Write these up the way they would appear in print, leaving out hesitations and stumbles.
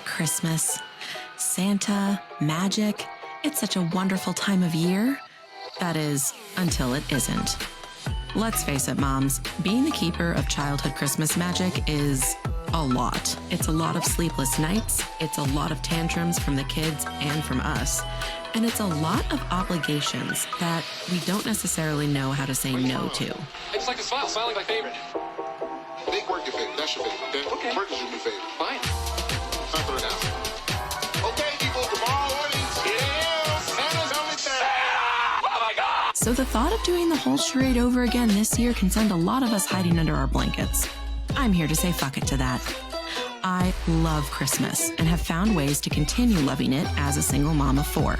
Christmas. Santa, magic. It's such a wonderful time of year. That is, until it isn't. Let's face it, moms, being the keeper of childhood Christmas magic is a lot. It's a lot of sleepless nights. It's a lot of tantrums from the kids and from us. And it's a lot of obligations that we don't necessarily know how to say no to. I just like to smile. Smiling my favorite. Make work your favorite. That's your favorite, okay? Okay. Work is your new favorite. Fine. Time for an announcement. Okay, people, tomorrow morning, it is Santa's only Santa. Oh my God! So the thought of doing the whole charade over again this year can send a lot of us hiding under our blankets. I'm here to say fuck it to that. I love Christmas and have found ways to continue loving it as a single mom of 4.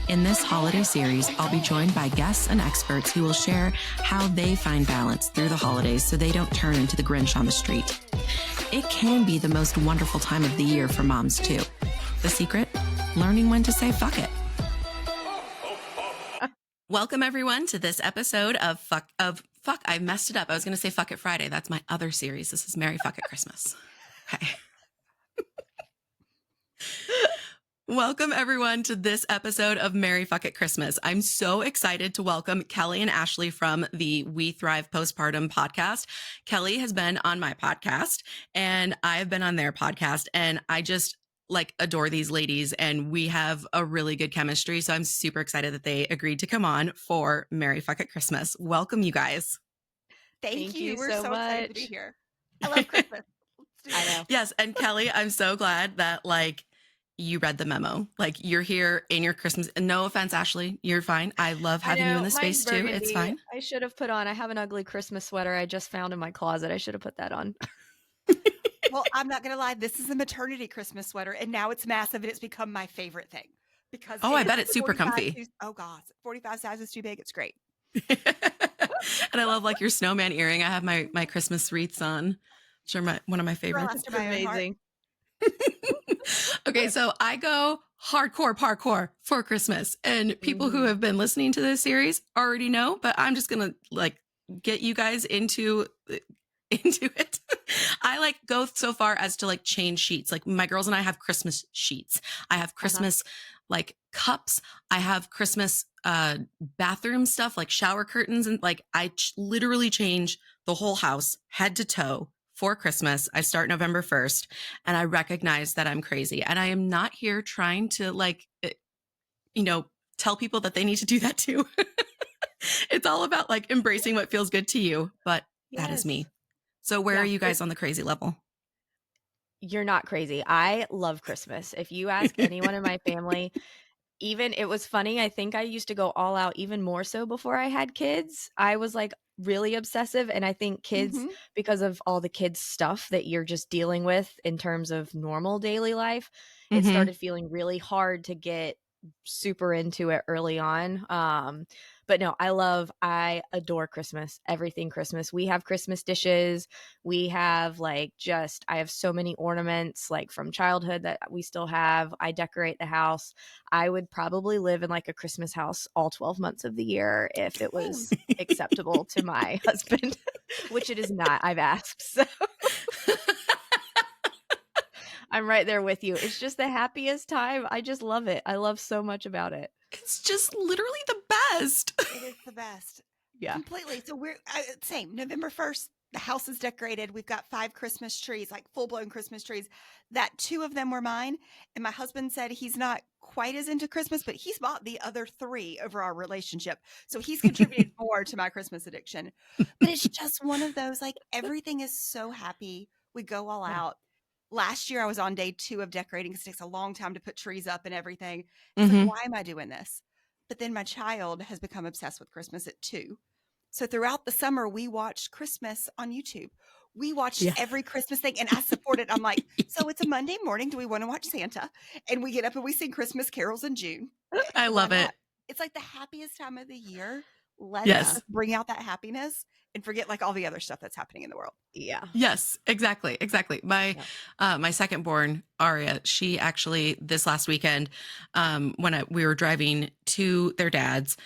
In this holiday series, I'll be joined by guests and experts who will share how they find balance through the holidays so they don't turn into the Grinch on the street. It can be the most wonderful time of the year for moms too. The secret? Learning when to say fuck it. Welcome everyone to this episode of Fuck, I messed it up. I was going to say Fuck It Friday. That's my other series. This is Merry Fuck It Christmas. Okay. Welcome everyone to this episode of Merry Fuck It Christmas. I'm so excited to welcome Kelly and Ashley from the We Thrive Postpartum podcast. Kelly has been on my podcast and I've been on their podcast, and I just adore these ladies and we have a really good chemistry. So I'm super excited that they agreed to come on for Merry Fuck It Christmas. Welcome you guys. Thank you. We're so excited to be here. I love Christmas. I know. Yes. And Kelly, I'm so glad that you read the memo. You're here in your Christmas. And no offense, Ashley, you're fine. I love having you in this space too. It's fine. I should have put on. I have an ugly Christmas sweater I just found in my closet. I should have put that on. Well, I'm not going to lie. This is a maternity Christmas sweater, and now it's massive, and it's become my favorite thing. Because I bet it's super comfy. Oh, God. 45 size is too big. It's great. And I love your snowman earring. I have my Christmas wreaths on. Which are one of my favorites. It's amazing. Okay, so I go hardcore parkour for Christmas, and people who have been listening to this series already know, but I'm just gonna get you guys into it. I go so far as to change sheets. My girls and I have Christmas sheets. I have Christmas cups. I have Christmas bathroom stuff, shower curtains, and I literally change the whole house head to toe for Christmas. I start November 1st, and I recognize that I'm crazy, and I am not here trying to tell people that they need to do that too. It's all about embracing what feels good to you, but that is me. So where are you guys on the crazy level? You're not crazy. I love Christmas. If you ask anyone in my family, even it was funny. I think I used to go all out even more so before I had kids. I was really obsessive. And I think kids, because of all the kids stuff that you're just dealing with in terms of normal daily life, it started feeling really hard to get super into it early on. But no, I adore Christmas, everything Christmas. We have Christmas dishes. We have I have so many ornaments from childhood that we still have. I decorate the house. I would probably live in a Christmas house all 12 months of the year if it was acceptable to my husband, which it is not. I've asked. So I'm right there with you. It's just the happiest time. I just love it. I love so much about it. It's just literally the best. It is the best. Yeah. Completely. So we're same. November 1st, the house is decorated. We've got 5 Christmas trees, full-blown Christmas trees. That 2 of them were mine. And my husband said he's not quite as into Christmas, but he's bought the other 3 over our relationship. So he's contributed more to my Christmas addiction. But it's just one of those, everything is so happy. We go all out. Last year, I was on day 2 of decorating because it takes a long time to put trees up and everything. It's why am I doing this? But then my child has become obsessed with Christmas at 2. So throughout the summer, we watched Christmas on YouTube. We watched every Christmas thing, and I support it. I'm like, so it's a Monday morning. Do we want to watch Santa? And we get up and we sing Christmas carols in June. I love it. It's the happiest time of the year. Let us bring out that happiness and forget all the other stuff that's happening in the world. Yeah. Yes, exactly. My second born, Aria, she actually this last weekend, when we were driving to their dad's,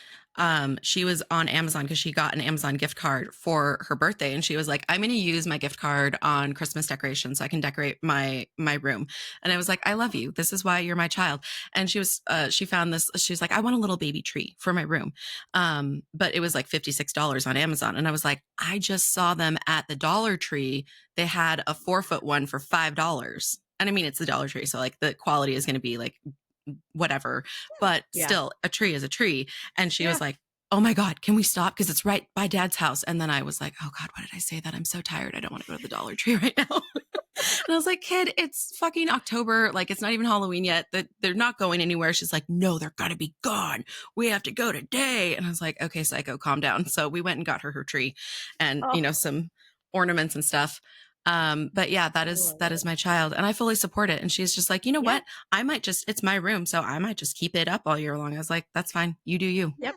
she was on Amazon because she got an Amazon gift card for her birthday, and she was like, I'm going to use my gift card on Christmas decorations so I can decorate my room. And I was like, I love you. This is why you're my child. And she found this. She was like, I want a little baby tree for my room. But it was like $56 on Amazon. And I was like, I just saw them at the Dollar Tree. They had a 4-foot one for $5. And I mean, it's the Dollar Tree, so like the quality is going to be like whatever, but still a tree is a tree. And she was like, oh my God, can we stop? Because it's right by Dad's house. And then I was like, oh God, why did I say that? I'm so tired. I don't want to go to the Dollar Tree right now. And I was like, kid, it's fucking October. Like, it's not even Halloween yet. That they're not going anywhere. She's like, no, they're gonna be gone. We have to go today. And I was like, okay, psycho, calm down. So we went and got her tree and, some ornaments and stuff. But yeah, that is my child, and I fully support it. And she's just like, you know what? It's my room, so I might just keep it up all year long. I was like, that's fine. You do you. Yep.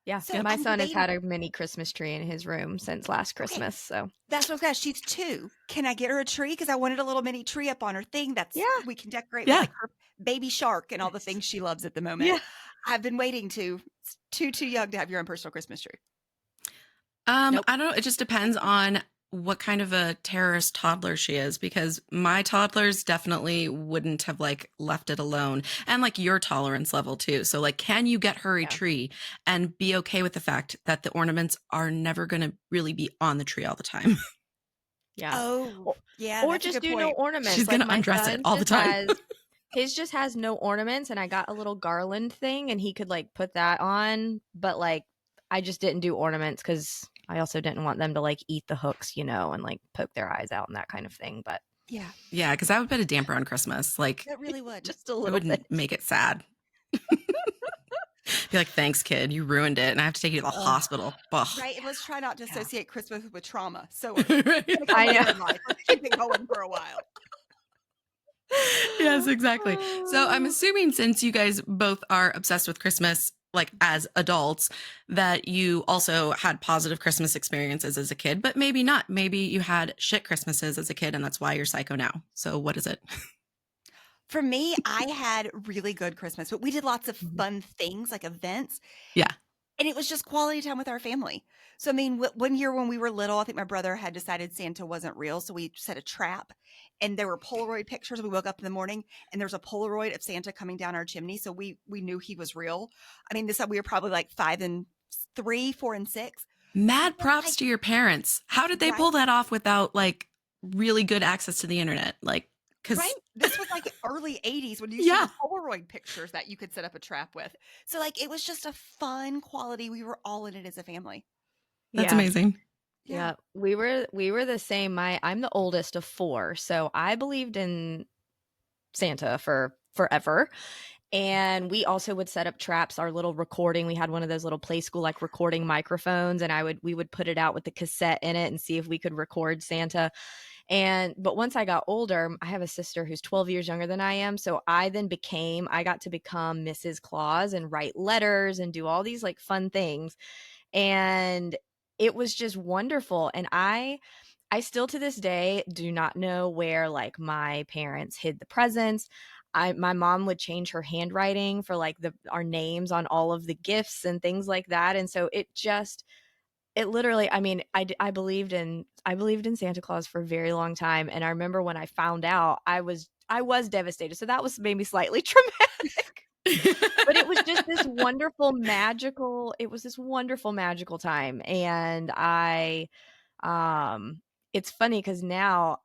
Yeah. So my I'm son has debating- had a mini Christmas tree in his room since last Christmas. So That's what I was gonna. She's 2. Can I get her a tree? Because I wanted a little mini tree up on her thing. We can decorate with, like her baby shark and all the things she loves at the moment. Yeah. I've been waiting too young to have your own personal Christmas tree. Nope. I don't know. It just depends on what kind of a terrorist toddler she is, because my toddlers definitely wouldn't have like left it alone, and like your tolerance level too. So like, can you get her a tree and be okay with the fact that the ornaments are never going to really be on the tree all the time? Yeah. Oh, yeah. Or that's a just good do point. no ornaments. She's Like, gonna my undress son it all the just time. his just has no ornaments, and I got a little garland thing, and he could like put that on, but like I just didn't do ornaments because I also didn't want them to like eat the hooks, and like poke their eyes out and that kind of thing. But Yeah, Yeah, because I would put a damper on Christmas. Like, that really would. just a it little wouldn't bit. make it sad. Be like, thanks, kid, you ruined it, and I have to take you to the hospital. Ugh. Right, and let's try not to associate Christmas with trauma. So Right? I know. in life. Let's keep it going for a while. Yes, exactly. So I'm assuming, since you guys both are obsessed with Christmas, like as adults, that you also had positive Christmas experiences as a kid, but maybe not. Maybe you had shit Christmases as a kid, and that's why you're psycho now. So what is it? For me, I had really good Christmas, but we did lots of fun things like events. Yeah. And it was just quality time with our family. So, I mean, one year when we were little, I think my brother had decided Santa wasn't real. So we set a trap, and there were Polaroid pictures. We woke up in the morning and there was a Polaroid of Santa coming down our chimney. So we knew he was real. I mean, this time we were probably like 5 and 3, 4 and 6. Mad props to your parents. How did they pull that off without like really good access to the internet? Like, because Right? This was like early 80s when you see the Polaroid pictures that you could set up a trap with. So like it was just a fun quality. We were all in it as a family. that's Yeah. amazing. Yeah, we were the same. I'm the oldest of 4, so I believed in Santa for forever. And we also would set up traps. Our little recording, we had one of those little play school like recording microphones, and we would put it out with the cassette in it and see if we could record Santa. But once I got older, I have a sister who's 12 years younger than I am. So I got to become Mrs. Claus and write letters and do all these like fun things. And it was just wonderful. And I still to this day do not know where like my parents hid the presents. My mom would change her handwriting for like our names on all of the gifts and things like that. And so it literally, I mean, I believed in Santa Claus for a very long time. And I remember when I found out, I was devastated. So that was maybe slightly traumatic. But it was just this wonderful magical time. And it's funny because now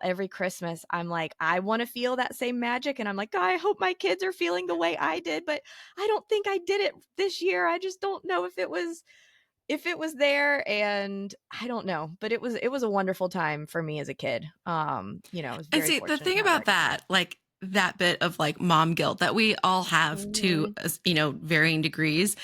every Christmas I'm like, I want to feel that same magic, and I'm like, I hope my kids are feeling the way I did, but I don't think I did it this year. I just don't know if it was there, and I don't know, but it was a wonderful time for me as a kid. I was very And see, the fortunate thing in about regard. that, like that bit of like mom guilt that we all have to, varying degrees,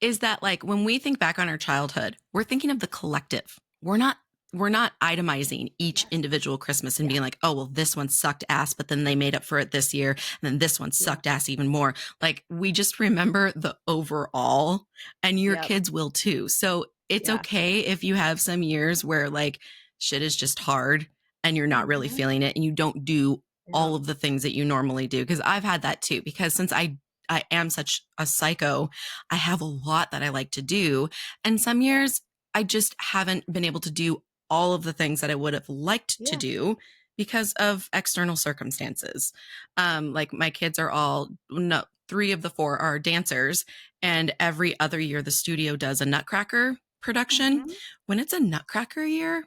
is that like when we think back on our childhood, we're thinking of the collective. We're not itemizing each individual Christmas and being like, oh, well, this one sucked ass, but then they made up for it this year. And then this one sucked ass even more. Like, we just remember the overall, and your kids will too. So it's okay if you have some years where like shit is just hard and you're not really feeling it and you don't do all of the things that you normally do. Because I've had that too, because since I I am such a psycho. I have a lot that I like to do. And some years I just haven't been able to do all of the things that I would have liked to Yeah. do because of external circumstances. Like my kids are all, no, 3 of the 4 are dancers. And every other year the studio does a Nutcracker production. Mhm. When it's a Nutcracker year,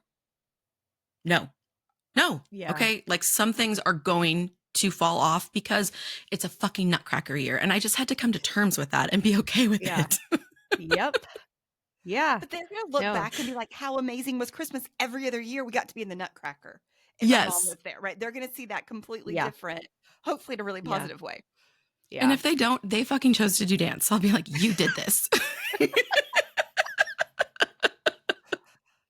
no. Yeah. Okay. Like some things are going to fall off because it's a fucking Nutcracker year. And I just had to come to terms with that and be okay with Yeah. it. Yep. Yeah. But they're going to look No. back and be like, how amazing was Christmas? Every other year we got to be in the Nutcracker. And my mom Yes. was there, right? They're going to see that completely Yeah. different, hopefully in a really Yeah. positive way. Yeah. And if they don't, they fucking chose to do dance. I'll be like, you did this.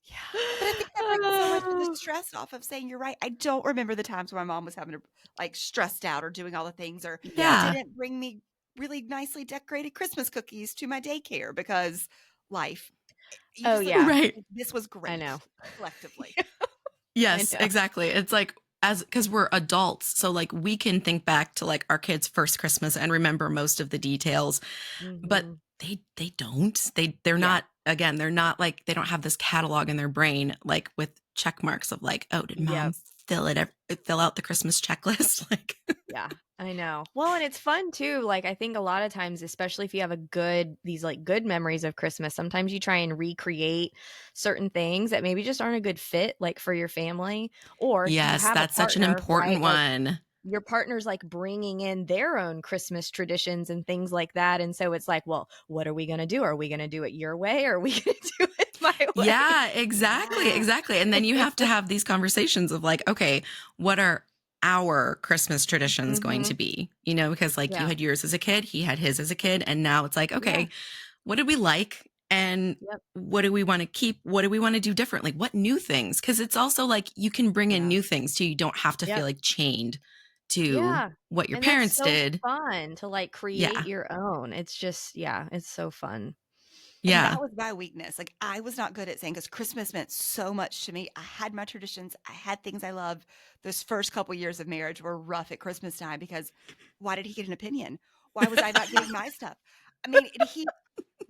Yeah. But I think that brings so much of the stress off of saying, you're right. I don't remember the times where my mom was having to like stressed out or doing all the things or Yeah. didn't bring me really nicely decorated Christmas cookies to my daycare because life. You Oh, just look yeah. back Right. and this was great. I know. Collectively. Yes, know. exactly. It's like because we're adults, so like we can think back to like our kids' first Christmas and remember most of the details, but Mhm. they don't. They're not, again, they're not like, they don't have this catalog in their brain like with check marks of like, oh, did mom Yep. fill out the Christmas checklist? Like Yeah, I know. Well, and it's fun too. Like I think a lot of times, especially if you have these like good memories of Christmas, sometimes you try and recreate certain things that maybe just aren't a good fit like for your family, or if you yes, have a that's such an partner, important right? Like one. your partner's like bringing in their own Christmas traditions and things like that. And so it's like, well, what are we going to do? Are we going to do it your way? Or are we going to do it my way? Yeah, exactly. Yeah. Exactly. And then you have to have these conversations of like, okay, what are our Christmas traditions going to Mhm. be? You know, because like you Yeah. had yours as a kid, he had his as a kid, and now it's like, Yeah. okay, what did we like? And Yep. what do we want to keep? What do we want to do differently? What new things? Because it's also like you can bring in Yeah. new things too. You don't have to Yep. feel like chained to Yeah. what your And that's parents so did. fun to like Yeah. create your own. It's just, yeah, it's so fun. And Yeah. that was my weakness. Like I was not good at saying because Christmas meant so much to me. I had my traditions. I had things I loved. Those first couple years of marriage were rough at Christmas time because why did he get an opinion? Why was I not getting my stuff? I mean,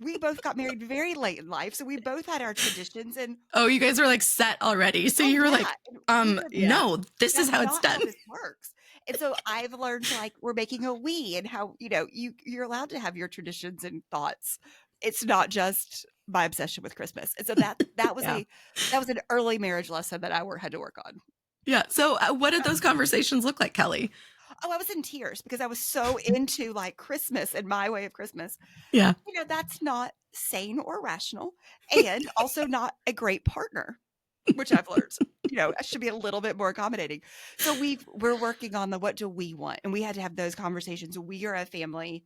we both got married very late in life, so we both had our traditions. And Oh, you guys were like set already. So oh you were yeah, like, and we said, Yeah. no, this is that's how it's not done. how this works. And so I've learned to like we're making a we and how you're allowed to have your traditions and thoughts. It's not just my obsession with Christmas. And so that was Yeah. that was an early marriage lesson that I had to work on. Yeah. So what did those conversations look like, Kelly? Oh, I was in tears because I was so into like Christmas and my way of Christmas. Yeah. That's not sane or rational and also not a great partner, which I've learned. I should be a little bit more accommodating. So we're working on the what do we want? And we had to have those conversations. We are a family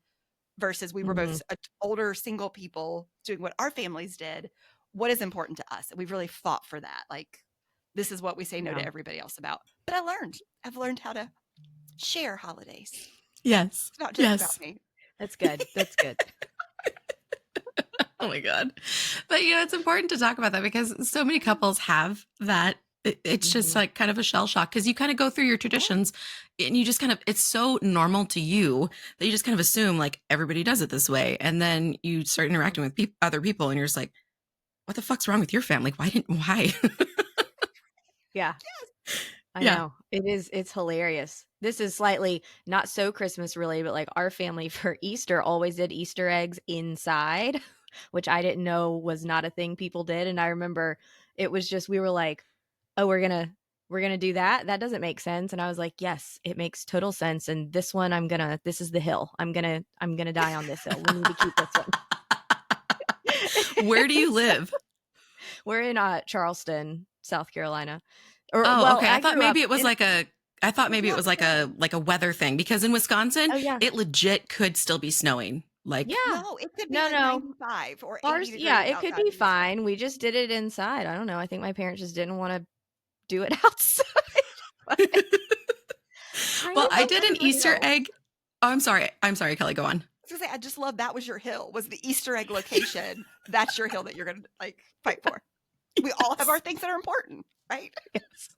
versus we were both older single people doing what our families did. What is important to us? And we've really fought for that. Like, this is what we say no Yeah. to everybody else about. But I've learned how to share holidays. Yes. It's not just about me. That's good. That's good. Oh my God. But it's important to talk about that because so many couples have that. It's just like kind of a shell shock because you kind of go through your traditions and you just kind of, it's so normal to you that you just kind of assume like everybody does it this way. And then you start interacting with other people and you're just like, what the fuck's wrong with your family? Why? Yeah. I Yeah. know. It's hilarious. This is slightly not so Christmas related, but like our family for Easter always did Easter eggs inside, which I didn't know was not a thing people did. And I remember it was just, we were like, oh, we're gonna do that. That doesn't make sense. And I was like, yes, it makes total sense. And this one, this is the hill. I'm gonna die on this hill. We need to keep this one. Where do you live? We're in Charleston, South Carolina. Okay. I thought maybe it was like a weather thing because in Wisconsin, Oh yeah. it legit could still be snowing. Like, Yeah. No, it could be No, like no. 95 or 80 Ours, degrees yeah, it could outside be of you. fine. We just did it inside. I don't know. I think my parents just didn't want to do it outside. well, I did an Hill. Easter egg. Oh, I'm sorry, Kelly. Go on. I was gonna say, I just love that was your hill, was the Easter egg location. That's your hill that you're gonna like fight for. We all have our things that are important, right? Yes.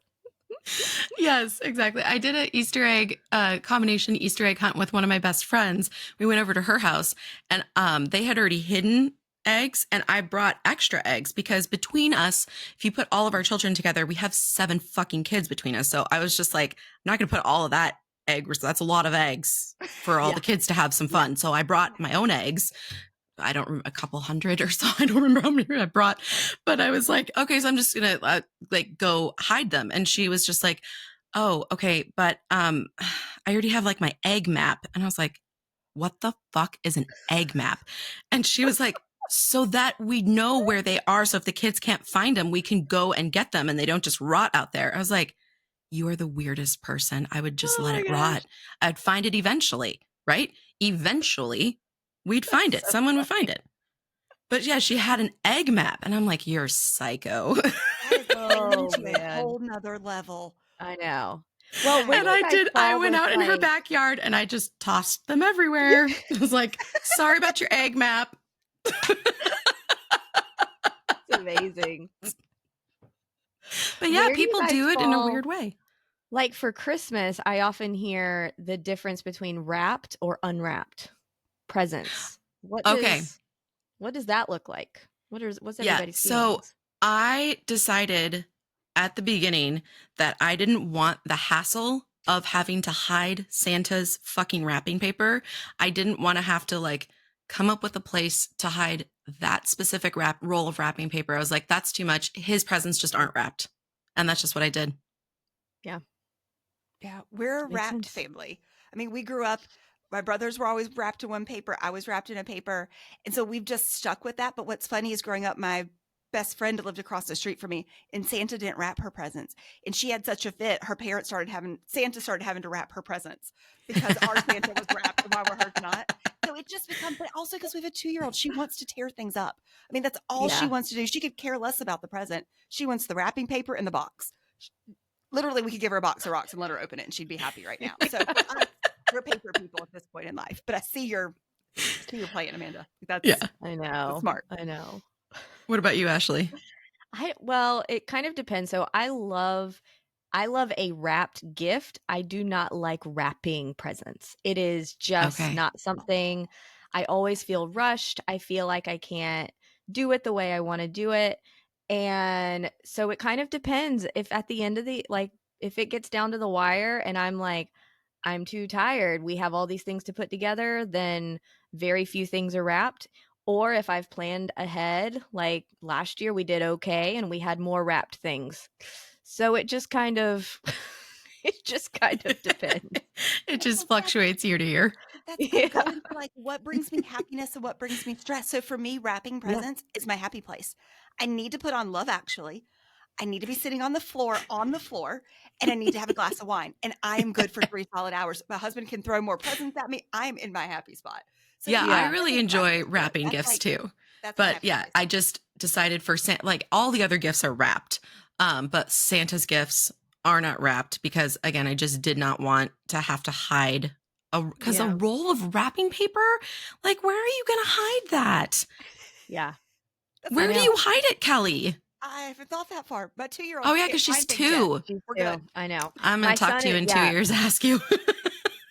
Yes, exactly. I did a Easter egg combination Easter egg hunt with one of my best friends. We went over to her house and they had already hidden eggs and I brought extra eggs because between us, if you put all of our children together, we have 7 fucking kids between us. So I was just like, I'm not going to put all of that egg. That's a lot of eggs for all Yeah. the kids to have some fun. So I brought my own eggs. I don't remember, a couple hundred or so. I don't remember how many I brought, but I was like, okay, so I'm just going to like go hide them. And she was just like, oh, okay. But, I already have like my egg map. And I was like, what the fuck is an egg map? And she was like, so that we know where they are. So if the kids can't find them, we can go and get them and they don't just rot out there. I was like, you are the weirdest person. I would just Oh let my it gosh. rot. I'd find it eventually, right? Eventually we'd find it. so Someone would find it. But yeah, she had an egg map and I'm like, you're psycho. That is Oh, to a man. whole nother level. I know. Well, when And you I guys did, I saw went this, out in her like- backyard and I just tossed them everywhere. I was like, sorry about your egg map. It's amazing. But yeah, Where do you people guys do it in a fall- weird way. Like for Christmas, I often hear the difference between wrapped or unwrapped presents. Okay. What does that look like? What's Yeah, everybody's so feelings? I decided at the beginning that I didn't want the hassle of having to hide Santa's fucking wrapping paper. I didn't want to have to like come up with a place to hide that specific roll of wrapping paper. I was like, that's too much. His presents just aren't wrapped. And that's just what I did. Yeah, we're a Makes wrapped sense. family. I mean, we grew up, my brothers were always wrapped in one paper. I was wrapped in a paper. And so we've just stuck with that. But what's funny is growing up, my best friend lived across the street from me and Santa didn't wrap her presents. And she had such a fit. Her parents Santa started having to wrap her presents because our Santa was wrapped and why were hers not. So it just becomes, but also because we have a 2-year-old, she wants to tear things up. I mean, that's all she Yeah. wants to do. She could care less about the present. She wants the wrapping paper in the box. Literally, we could give her a box of rocks and let her open it and she'd be happy right now. So for us, we're paper people at this point in life. But I see your plan, Amanda. That's Yeah. I know. smart. I know. What about you, Ashley? Well, it kind of depends. So I love a wrapped gift. I do not like wrapping presents. It is just Okay. not something. I always feel rushed. I feel like I can't do it the way I want to do it. And so it kind of depends if at the end of if it gets down to the wire and I'm like, I'm too tired, we have all these things to put together, then very few things are wrapped. Or if I've planned ahead, like last year we did okay and we had more wrapped things. So it just kind of depends. It just fluctuates year to year. That's Yeah. I'm going for like what brings me happiness and what brings me stress. So for me, wrapping presents is my happy place. I need to put on Love Actually. I need to be sitting on the floor, and I need to have a glass of wine. And I am good for 3 solid hours. My husband can throw more presents at me. I'm in my happy spot. So Yeah, Yeah. I really enjoy wrapping That's gifts like- too. That's my But happy yeah, place. I just decided for like all the other gifts are wrapped. But Santa's gifts are not wrapped because again, I just did not want to have to hide because Yeah. a roll of wrapping paper, like where are you going to hide that? Yeah. Where do know. you hide it, Kelly? I haven't thought that far. My 2-year-old. Oh yeah, can't because she's find things yet. 2. She's We're two. good. I know. I'm My going to talk son to you is- in yeah. 2 years, ask you.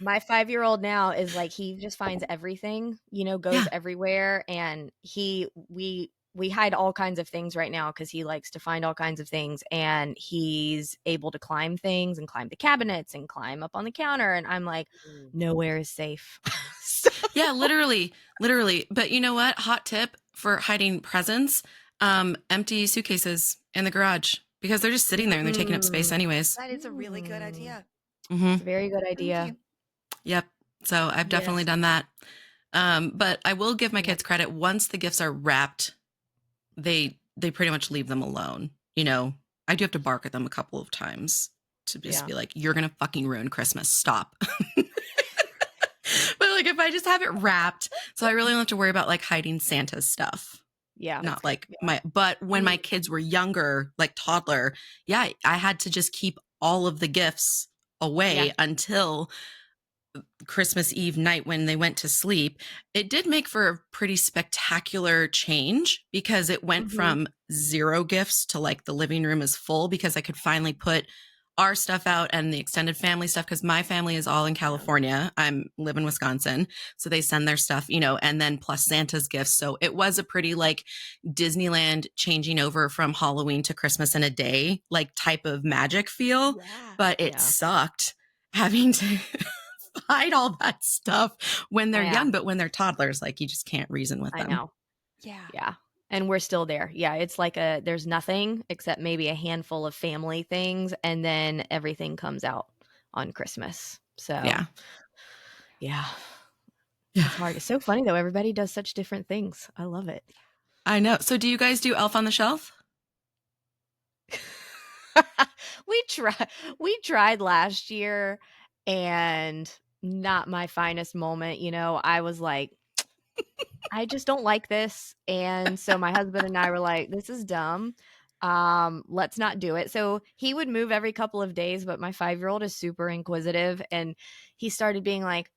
My 5-year-old now is like he just finds everything, goes Yeah. everywhere, and we hide all kinds of things right now because he likes to find all kinds of things, and he's able to climb things and climb the cabinets and climb up on the counter, and I'm like, nowhere is safe. Yeah, literally. But you know what? Hot tip for hiding presents, empty suitcases in the garage because they're just sitting there and they're taking up space anyways. That is a really good idea. Hmm. Very good Thank idea. you. Yep. So I've definitely Yes. done that. But I will give my kids credit. Once the gifts are wrapped, they pretty much leave them alone. I do have to bark at them a couple of times to just Yeah. be like, you're going to fucking ruin Christmas. Stop. But like if I just have it wrapped, so I really don't have to worry about like hiding Santa's stuff. Yeah. Not like but when my kids were younger, like toddler, yeah, I had to just keep all of the gifts away Yeah. until Christmas Eve night when they went to sleep. It did make for a pretty spectacular change because it went Mhm. from 0 gifts to like the living room is full because I could finally put our stuff out and the extended family stuff, because my family is all in California. I live in Wisconsin. So they send their stuff, and then plus Santa's gifts. So it was a pretty like Disneyland changing over from Halloween to Christmas in a day, like type of magic feel. Yeah. But it sucked having to hide all that stuff when they're young. But when they're toddlers, like you just can't reason with them. I know. Yeah. Yeah. And we're still there. Yeah. It's like there's nothing except maybe a handful of family things. And then everything comes out on Christmas. So Yeah. It's hard. It's so funny though. Everybody does such different things. I love it. I know. So do you guys do Elf on the Shelf? We tried last year and not my finest moment. I was like, I just don't like this. And so my husband and I were like, this is dumb. Let's not do it. So he would move every couple of days, but my 5-year-old is super inquisitive. And he started being like,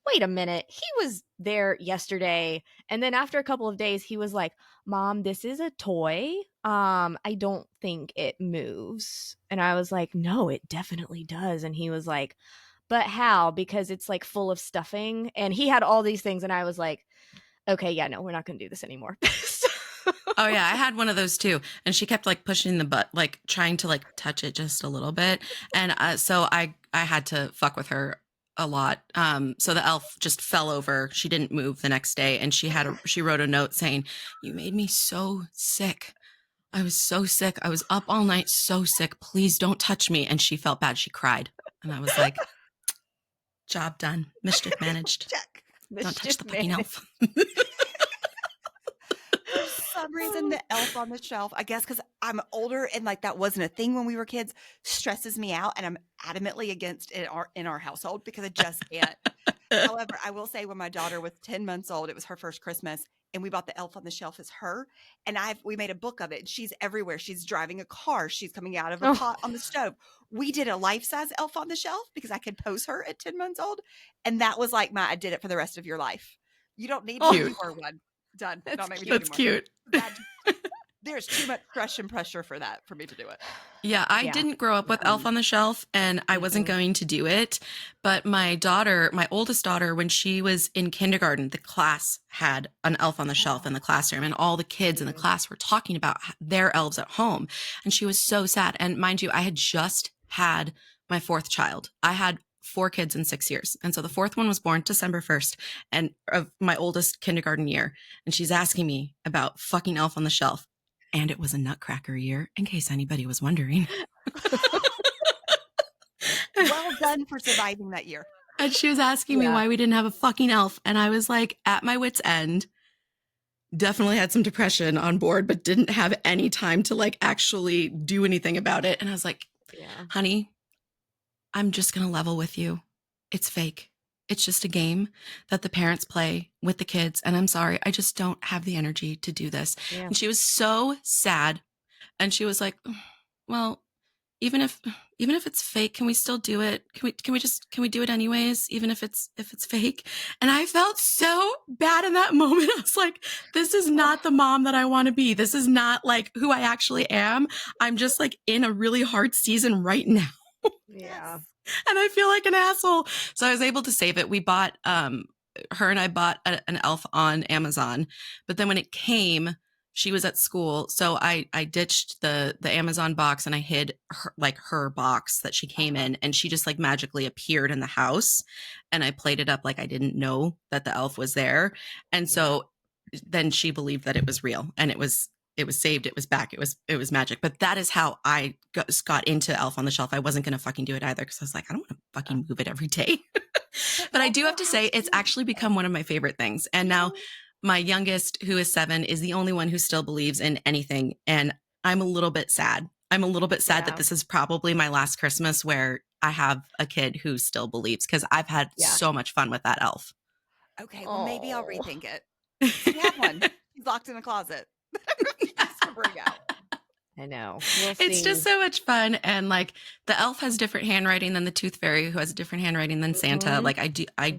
wait a minute, he was there yesterday. And then after a couple of days, he was like, Mom, this is a toy. I don't think it moves. And I was like, no, it definitely does. And he was like, but how? Because it's like full of stuffing. And he had all these things. And I was like, okay, yeah, no, we're not going to do this anymore. Oh yeah, I had one of those too, and she kept like pushing the butt, like trying to like touch it just a little bit, and so I had to fuck with her a lot. So the elf just fell over. She didn't move the next day, and she wrote a note saying, "You made me so sick. I was so sick. I was up all night, so sick. Please don't touch me." And she felt bad. She cried, and I was like, "Job done. Mischief managed. Check. Don't touch the fucking elf." For some reason, the Elf on the Shelf, I guess because I'm older and like that wasn't a thing when we were kids, stresses me out, and I'm adamantly against it in our household because I just can't. However, I will say when my daughter was 10 months old, it was her first Christmas, and we bought the Elf on the Shelf as her, and we made a book of it. She's everywhere. She's driving a car. She's coming out of a pot on the stove. We did a life-size Elf on the Shelf because I could pose her at 10 months old, and that was like I did it for the rest of your life. You don't need one. You are one. Done. Don't make me do it That's anymore. cute. There's too much crush and pressure for me to do it. Yeah, I didn't grow up with Elf on the Shelf, and I wasn't going to do it. But my oldest daughter, when she was in kindergarten, the class had an Elf on the Shelf in the classroom, and all the kids in the class were talking about their elves at home. And she was so sad. And mind you, I had just had my 4th child. I had 4 kids in 6 years. And so the 4th one was born December 1st and of my oldest kindergarten year. And she's asking me about fucking Elf on the Shelf. And it was a Nutcracker year, in case anybody was wondering. Well done for surviving that year. And she was asking me why we didn't have a fucking elf. And I was like, at my wit's end. Definitely had some depression on board, but didn't have any time to like actually do anything about it. And I was like, honey, I'm just going to level with you. It's fake. It's just a game that the parents play with the kids. And I'm sorry, I just don't have the energy to do this. Yeah. And she was so sad. And she was like, well, even if it's fake, can we still do it? Can we do it anyways? Even if it's fake? And I felt so bad in that moment. I was like, this is not the mom that I want to be. This is not like who I actually am. I'm just like in a really hard season right now. Yeah. And I feel like an asshole. So I was able to save it. We bought, her and I bought an elf on Amazon. But then when it came, she was at school. So I ditched the Amazon box and I hid her box that she came in. And she just like magically appeared in the house. And I played it up like I didn't know that the elf was there. And so then she believed that it was real. And it was saved. It was back. It was magic. But that is how I got into Elf on the Shelf. I wasn't going to fucking do it either because I was like, I don't want to fucking move it every day. But I do have to say it's actually become one of my favorite things. And now my youngest, who is 7, is the only one who still believes in anything. And I'm a little bit sad. That this is probably my last Christmas where I have a kid who still believes because I've had so much fun with that elf. Okay, well, maybe I'll rethink it. We have one. He's locked in a closet. Bring out. I know. It's just so much fun. And like the elf has different handwriting than the tooth fairy, who has a different handwriting than Santa. Like I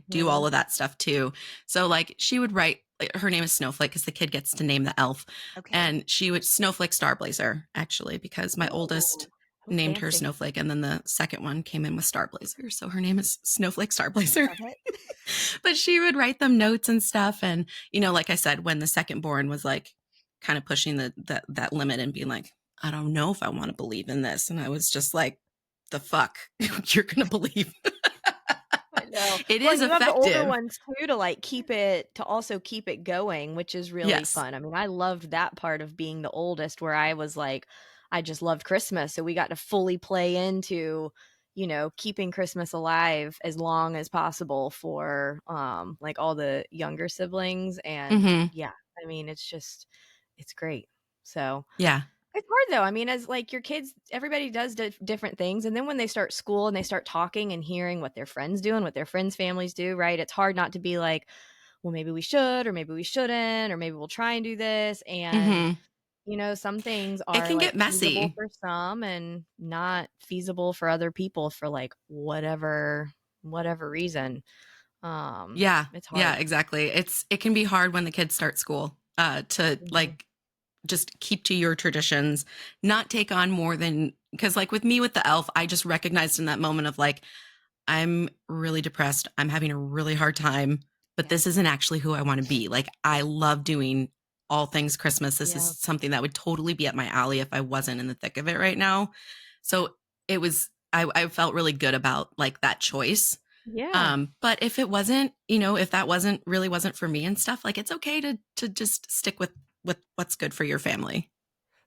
do all of that stuff too. So like she would write, her name is Snowflake because the kid gets to name the elf. Okay. And she would Snowflake Starblazer actually, because my oldest Oh, named her fancy. Snowflake, and then the second one came in with Starblazer, so her name is Snowflake Starblazer. Love it. But she would write them notes and stuff, and like I said, when the second born was like kind of pushing that limit and being like, I don't know if I want to believe in this, and I was just like, the fuck you're gonna believe. I know. It Well, is you have the older effective. ones too to like also keep it going, which is really Yes. fun. I mean, I loved that part of being the oldest where I was like, I just loved Christmas. So we got to fully play into, keeping Christmas alive as long as possible for like all the younger siblings. And Mhm. yeah, I mean, it's great. So Yeah. it's hard though. I mean, as like your kids, everybody does different things. And then when they start school and they start talking and hearing what their friends do and what their friends' families do, right? It's hard not to be like, well, maybe we should, or maybe we shouldn't, or maybe we'll try and do this. And, Mhm. Some things It are can get like feasible messy. for some and not feasible for other people for like whatever reason. Yeah. It's hard. Yeah, exactly. It can be hard when the kids start school to Mhm. like just keep to your traditions, not take on more than, because like with me with the elf, I just recognized in that moment of like, I'm really depressed. I'm having a really hard time, but Yeah. this isn't actually who I want to be. Like, I love doing all things Christmas. This Yeah. is something that would totally be up my alley if I wasn't in the thick of it right now. So I felt really good about like that choice. Yeah. But if it wasn't, if that wasn't for me and stuff, like it's okay to just stick with what's good for your family.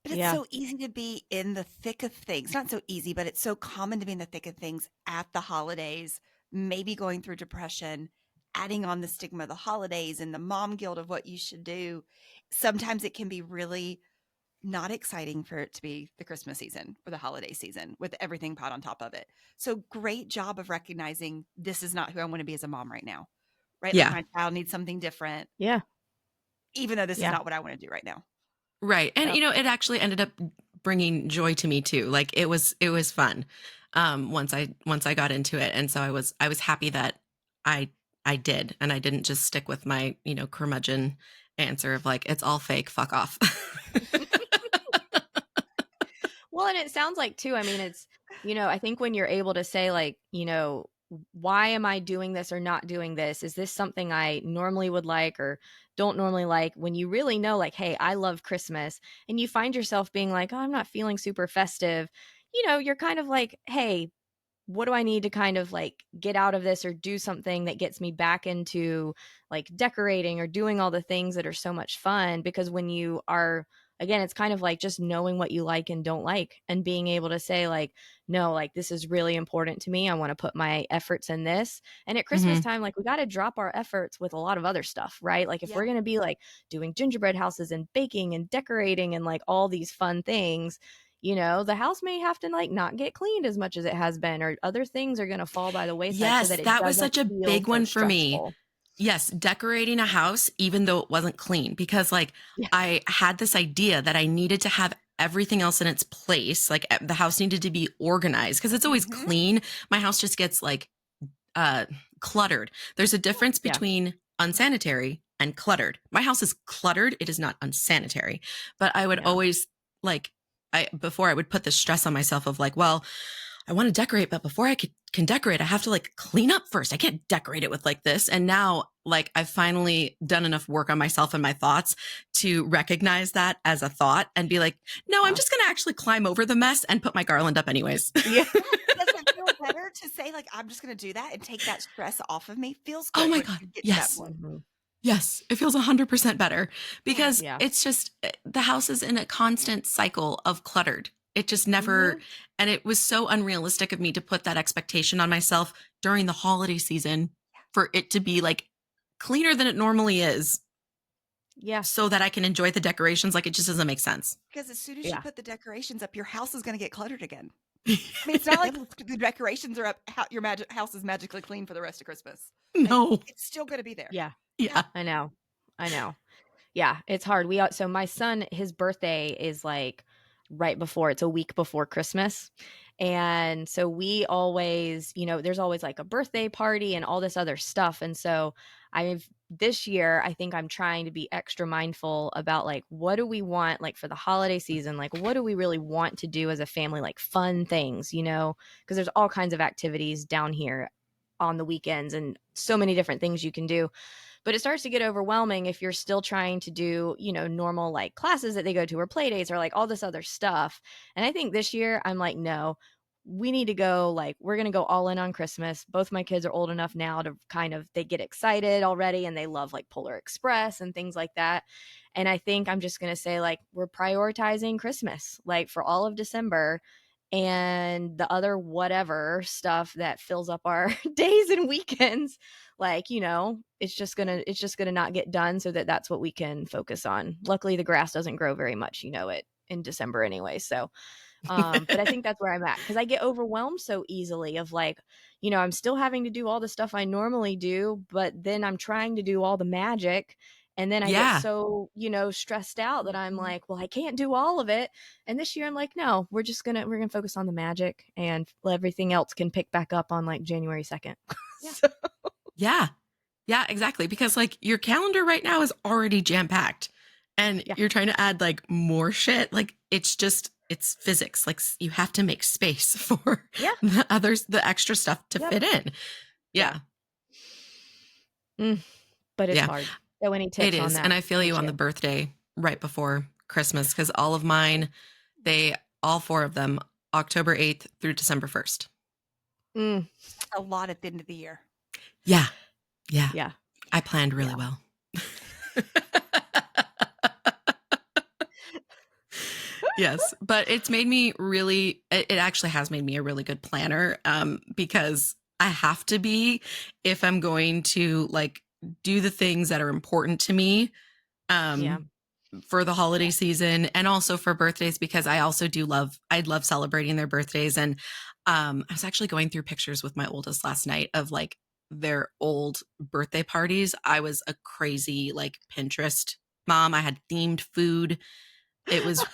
But it's Yeah. so easy to be in the thick of things. Not so easy, but it's so common to be in the thick of things at the holidays, maybe going through depression, adding on the stigma of the holidays and the mom guilt of what you should do. Sometimes it can be really not exciting for it to be the Christmas season or the holiday season with everything piled on top of it. So great job of recognizing this is not who I want to be as a mom right now, right? Like Yeah. my child needs something different, Yeah. even though this is Yeah. not what I want to do right now. Right. And Yep. it actually ended up bringing joy to me too. Like it was fun. Once I got into it. And so I was happy that I did, and I didn't just stick with my, curmudgeon answer of like, it's all fake, fuck off. Well, and it sounds like too, I mean, it's, I think when you're able to say like, why am I doing this or not doing this? Is this something I normally would like or don't normally like? When you really know like, hey, I love Christmas, and you find yourself being like, oh, I'm not feeling super festive, you're kind of like, hey, what do I need to kind of like get out of this or do something that gets me back into like decorating or doing all the things that are so much fun? Because when you are, again, it's kind of like just knowing what you like and don't like and being able to say like, no, like this is really important to me. I want to put my efforts in this. And at Christmas time, like we got to drop our efforts with a lot of other stuff, right? Like if Yeah. we're going to be like doing gingerbread houses and baking and decorating and like all these fun things, the house may have to like not get cleaned as much as it has been, or other things are going to fall by the wayside so Yes, that it that was doesn't such a feel big so one for me. stressful. Yes, decorating a house, even though it wasn't clean, because like Yeah. I had this idea that I needed to have everything else in its place. Like the house needed to be organized because it's always Mhm. clean. My house just gets like cluttered. There's a difference Yeah. between unsanitary and cluttered. My house is cluttered. It is not unsanitary. But I would Yeah. always like, before I would put the stress on myself of like, well, I want to decorate, but before I can decorate, I have to like clean up first. I can't decorate it with like this. And now like I've finally done enough work on myself and my thoughts to recognize that as a thought and be like, no, I'm just going to actually climb over the mess and put my garland up anyways. Yeah. Does it feel better to say like I'm just going to do that and take that stress off of me? Feels good. Oh my when God. you get to Yes. that point. Mhm. Yes, it feels 100% better because Yeah. it's just the house is in a constant cycle of cluttered. It just never, and it was so unrealistic of me to put that expectation on myself during the holiday season for it to be like cleaner than it normally is Yeah. so that I can enjoy the decorations. Like it just doesn't make sense. Because as soon as Yeah. you put the decorations up, your house is going to get cluttered again. I mean, it's not like the decorations are up, your house is magically clean for the rest of Christmas. No. It's still going to be there. Yeah. Yeah. I know. Yeah, it's hard. So my son, his birthday is like it's a week before Christmas. And so we always, there's always like a birthday party and all this other stuff. And so I've this year, I think I'm trying to be extra mindful about like, what do we want like for the holiday season? Like, what do we really want to do as a family? Like fun things, because there's all kinds of activities down here on the weekends and so many different things you can do. But it starts to get overwhelming if you're still trying to do, normal like classes that they go to or play dates or like all this other stuff. And I think this year I'm like, no, we need to go, like, we're going to go all in on Christmas. Both my kids are old enough now to kind of, they get excited already and they love like Polar Express and things like that. And I think I'm just going to say, like, we're prioritizing Christmas, like for all of December, and the other whatever stuff that fills up our days and weekends, like, it's just gonna not get done, so that's what we can focus on. Luckily the grass doesn't grow very much, it in December anyway. So but I think that's where I'm at, because I get overwhelmed so easily of like, I'm still having to do all the stuff I normally do, but then I'm trying to do all the magic. And then I Yeah. get so, stressed out that I'm like, well, I can't do all of it. And this year I'm like, no, we're going to focus on the magic, and everything else can pick back up on like January 2nd. Yeah. So, Yeah. Yeah, exactly. Because like your calendar right now is already jam packed, and Yeah. you're trying to add like more shit. Like it's physics. Like you have to make space for Yeah. the extra stuff to Yep. fit in. Yeah. But it's Yeah. hard. So any tips It on is. that? And I feel for you on the birthday right before Christmas, because all of mine, all four of them, October 8th through December 1st. Mm, A lot at the end of the year. Yeah. Yeah. yeah. I planned really Yeah. well. Yes, but it's made me really, it actually has made me a really good planner, because I have to be, if I'm going to like do the things that are important to me, Yeah. for the holiday season, and also for birthdays, because I also I love celebrating their birthdays. And I was actually going through pictures with my oldest last night of like their old birthday parties. I was a crazy like Pinterest mom. I had themed food. It was,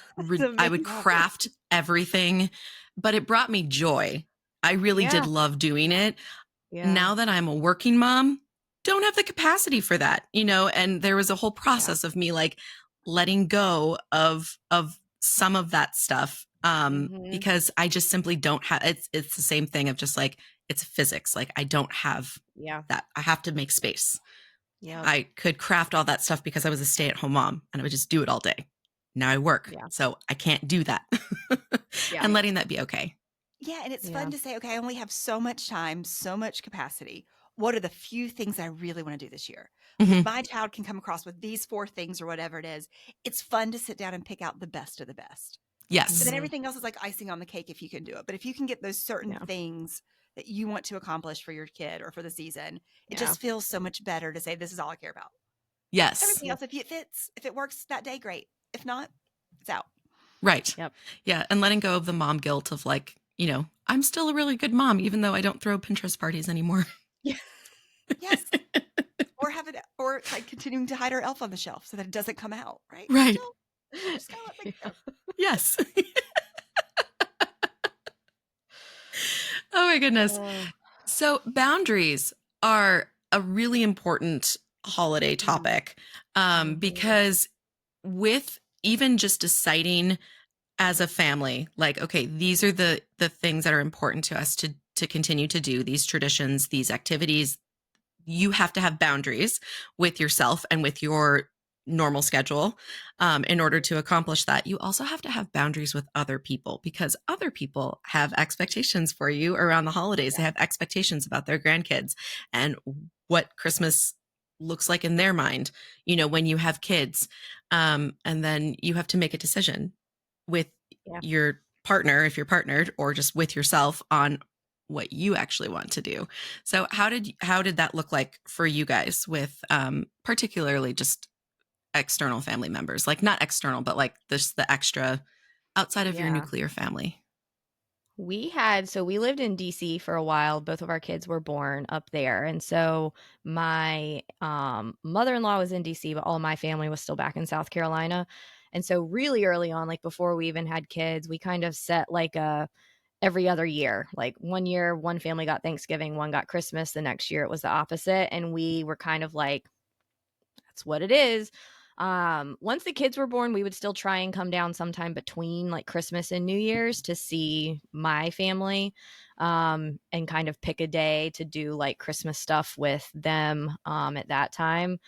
I would craft everything, but it brought me joy. I really did love doing it. Yeah. Now that I'm a working mom, don't have the capacity for that, and there was a whole process of me like letting go of some of that stuff, because I just simply don't have, it's the same thing of just like, it's physics. Like I don't have that. I have to make space. Yeah. I could craft all that stuff because I was a stay-at-home mom and I would just do it all day. Now I work, so I can't do that. And letting that be okay. Yeah, and it's fun to say, okay, I only have so much time, so much capacity. What are the few things I really want to do this year? If my child can come across with these 4 things or whatever it is, it's fun to sit down and pick out the best of the best. Yes. But then everything else is like icing on the cake if you can do it. But if you can get those certain things that you want to accomplish for your kid or for the season, it just feels so much better to say, this is all I care about. Yes. Everything else, if it fits, if it works that day, great. If not, it's out. Right. Yep. Yeah. And letting go of the mom guilt of like, I'm still a really good mom, even though I don't throw Pinterest parties anymore. Yes. Or like continuing to hide our elf on the shelf so that it doesn't come out. Right. Right. Just gotta let it go. Yes. Oh my goodness. So boundaries are a really important holiday topic, because with even just deciding as a family, like, okay, these are the things that are important to us to continue to do, these traditions, these activities. You have to have boundaries with yourself and with your normal schedule, in order to accomplish that. You also have to have boundaries with other people, because other people have expectations for you around the holidays. They have expectations about their grandkids and what Christmas looks like in their mind, when you have kids. And then you have to make a decision with your partner, if you're partnered, or just with yourself on what you actually want to do. So how did that look like for you guys with, particularly just external family members, like not external, but like the extra outside of your nuclear family? We lived in DC for a while. Both of our kids were born up there. And so my mother-in-law was in DC, but all of my family was still back in South Carolina. And so really early on, like before we even had kids, we kind of set like every other year. Like one year, one family got Thanksgiving, one got Christmas. The next year it was the opposite. And we were kind of like it's what it is. Once the kids were born, we would still try and come down sometime between like Christmas and New Year's to see my family, and kind of pick a day to do like Christmas stuff with them at that time.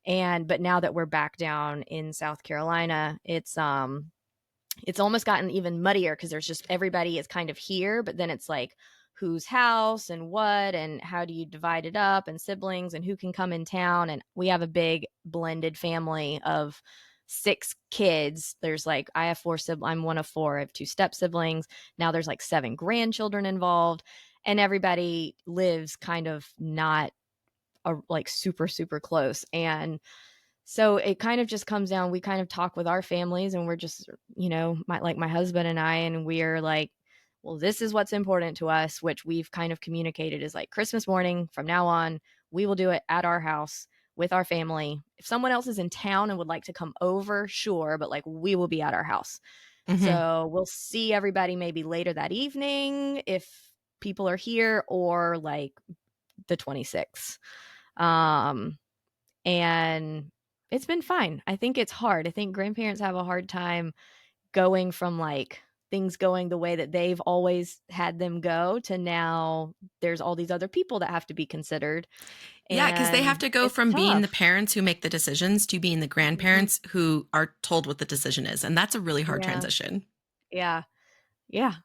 But now that we're back down in South Carolina, it's almost gotten even muddier because there's just everybody is kind of here, but then it's like whose house and what and how do you divide it up and siblings and who can come in town. And we have a big blended family of 6 kids. There's like I have 4 siblings. I'm one of 4. I have 2 step siblings. Now there's like 7 grandchildren involved, and everybody lives kind of not like super super close. And so it kind of just comes down, we kind of talk with our families, and we're just, my husband and I, and we're like, well, this is what's important to us, which we've kind of communicated is like Christmas morning from now on, we will do it at our house with our family. If someone else is in town and would like to come over, sure, but like we will be at our house. Mhm. So we'll see everybody maybe later that evening if people are here, or like the 26th. And it's been fine. I think it's hard. I think grandparents have a hard time going from like things going the way that they've always had them go to now there's all these other people that have to be considered. Yeah, because they have And to go it's from being the tough. parents who make the decisions to being the Mhm. grandparents who are told what the decision is. And that's a really hard Yeah. transition. Yeah. Yeah.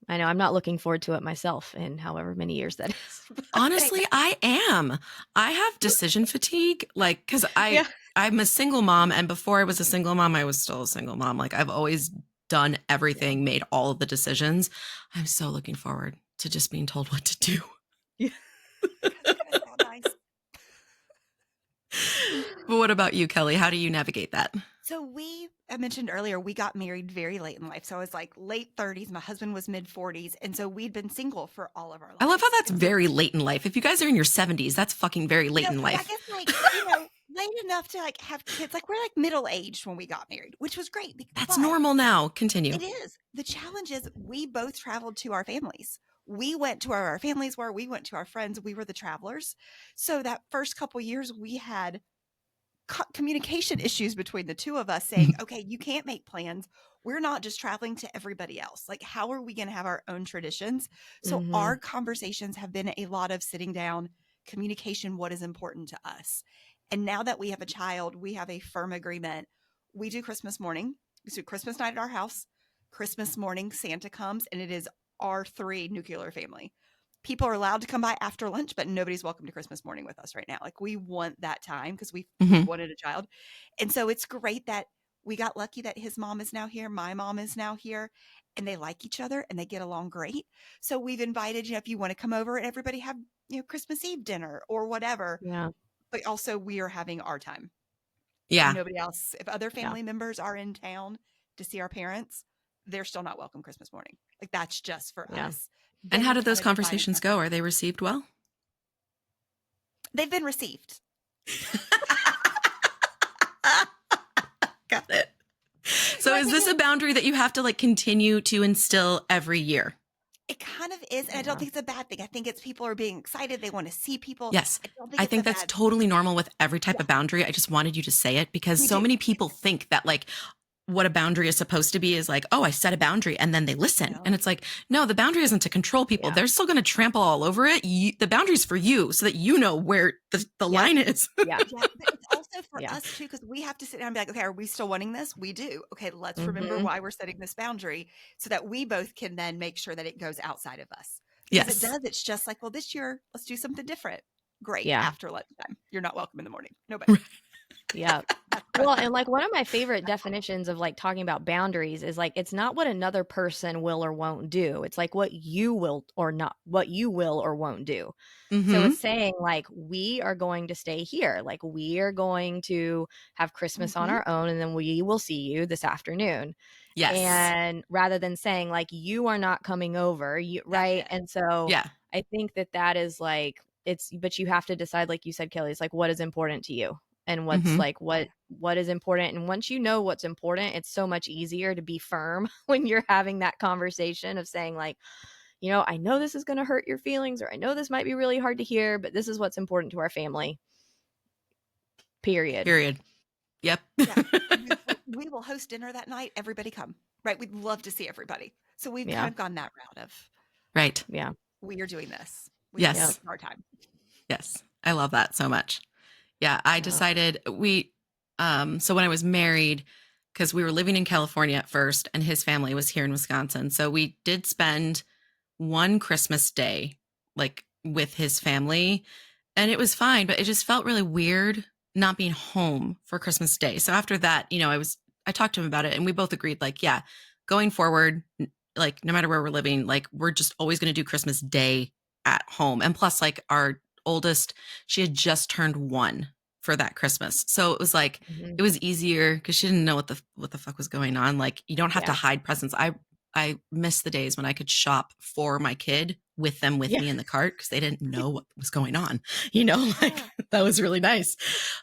I know. I'm not looking forward to it myself in however many years that is. Honestly, I am. I have decision fatigue, like, because Yeah. I'm a single mom, and before I was a single mom, I was still a single mom. Like, I've always done everything, made all of the decisions. I'm so looking forward to just being told what to do. Yeah. That's gonna sound nice. But what about you, Kelly? How do you navigate that? So I mentioned earlier, we got married very late in life. So I was like late 30s. My husband was mid 40s. And so we'd been single for all of our lives. I love how that's And so, very late in life. If you guys are in your 70s, that's fucking very late in I life. guess like, late enough to like have kids. Like we're like middle aged when we got married, which was great. That's but normal now. Continue. It is. The challenge is we both traveled to our families. We went to where our families were. We went to our friends. We were the travelers. So that first couple years, we had communication issues between the two of us saying, okay, you can't make plans. We're not just traveling to everybody else. Like, how are we going to have our own traditions? So Mhm. our conversations have been a lot of sitting down, communication, what is important to us. And now that we have a child, we have a firm agreement. We do Christmas morning. We do Christmas night at our house. Christmas morning, Santa comes, and it is our 3 nuclear family. People are allowed to come by after lunch, but nobody's welcome to Christmas morning with us right now. Like we want that time because we Mhm. wanted a child. And so it's great that we got lucky that his mom is now here. My mom is now here, and they like each other and they get along great. So we've invited, if you want to come over and everybody have, Christmas Eve dinner or whatever, Yeah. but also we are having our time. Yeah. Nobody else, if other family members are in town to see our parents, they're still not welcome Christmas morning. Like that's just for Yeah. us. And Then how we did those kinda divide and conversations conquer. go? Are they received well? They've been received. Got it. So Well, I is think this a boundary that you have to like continue to instill every year? it kind of is, and I don't think it's a bad thing. I think it's people are being excited. They want to see people. Yes. I don't think I it's think a that's bad totally normal with every type of boundary. I just wanted you to say it because Me so too. many people think that like what a boundary is supposed to be is like, oh, I set a boundary and then they listen. No. And it's like, no, the boundary isn't to control people. Yeah. They're still going to trample all over it. The boundary's for you so that you know where the line is. Yeah. Yeah, but it's also for Yeah. us too, because we have to sit down and be like, okay, are we still wanting this? We do. Okay, let's remember Mhm. why we're setting this boundary so that we both can then make sure that it goes outside of us. Yes. Because it does. It's just like, well, this year, let's do something different. Great. Yeah. After lunchtime. You're not welcome in the morning. Nobody. Yeah. Well, and like one of my favorite definitions of like talking about boundaries is like it's not what another person will or won't do. It's like what you will or won't do. So Mhm. it's saying like we are going to stay here. Like we are going to have Christmas on Mhm. our own and then we will see you this afternoon. Yes. And rather than saying like you are not coming over, right? it. And so Yeah. I think that is like but you have to decide, like you said, Kelly, it's like what is important to you and what's Mhm. like what is important. And once you know what's important, it's so much easier to be firm when you're having that conversation of saying like, I know this is going to hurt your feelings, or I know this might be really hard to hear, but this is what's important to our family. Period. Yep. Yeah. We will host dinner that night. Everybody come. Right. We'd love to see everybody. So we've Yeah. kind of gone that route of Right. Yeah. we are doing this. Yes. This is our time. Yes. I love that so much. Yeah. I decided so when I was married, because we were living in California at first and his family was here in Wisconsin. So we did spend one Christmas day like with his family and it was fine, but it just felt really weird not being home for Christmas Day. So after that, I talked to him about it and we both agreed like, yeah, going forward, like no matter where we're living, like we're just always going to do Christmas Day at home. And plus like our oldest, she had just turned 1 for that Christmas. So it was like, it was easier because she didn't know what the fuck was going on. Like you don't have to hide presents. I miss the days when I could shop for my kid with them with me in the cart because they didn't know what was going on. Like that was really nice.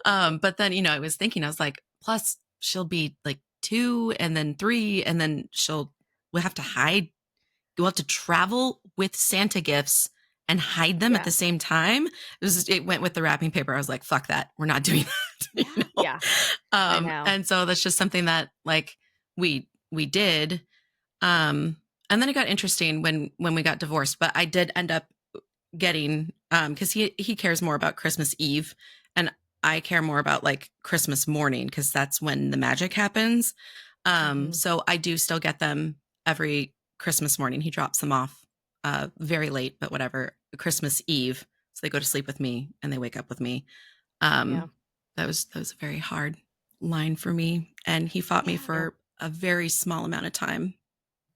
But then, I was thinking, I was like, plus she'll be like 2 and then 3 and then we'll have to hide. We'll have to travel with Santa gifts and hide them at the same time. It went with the wrapping paper. I was like, fuck that. We're not doing that. Yeah. I know. And so that's just something that like we did. And then it got interesting when we got divorced, but I did end up getting, cause he cares more about Christmas Eve and I care more about like Christmas morning. Cause that's when the magic happens. So I do still get them every Christmas morning. He drops them off, very late, but whatever, Christmas Eve. So they go to sleep with me and they wake up with me. That was a very hard line for me. And he fought me for a very small amount of time.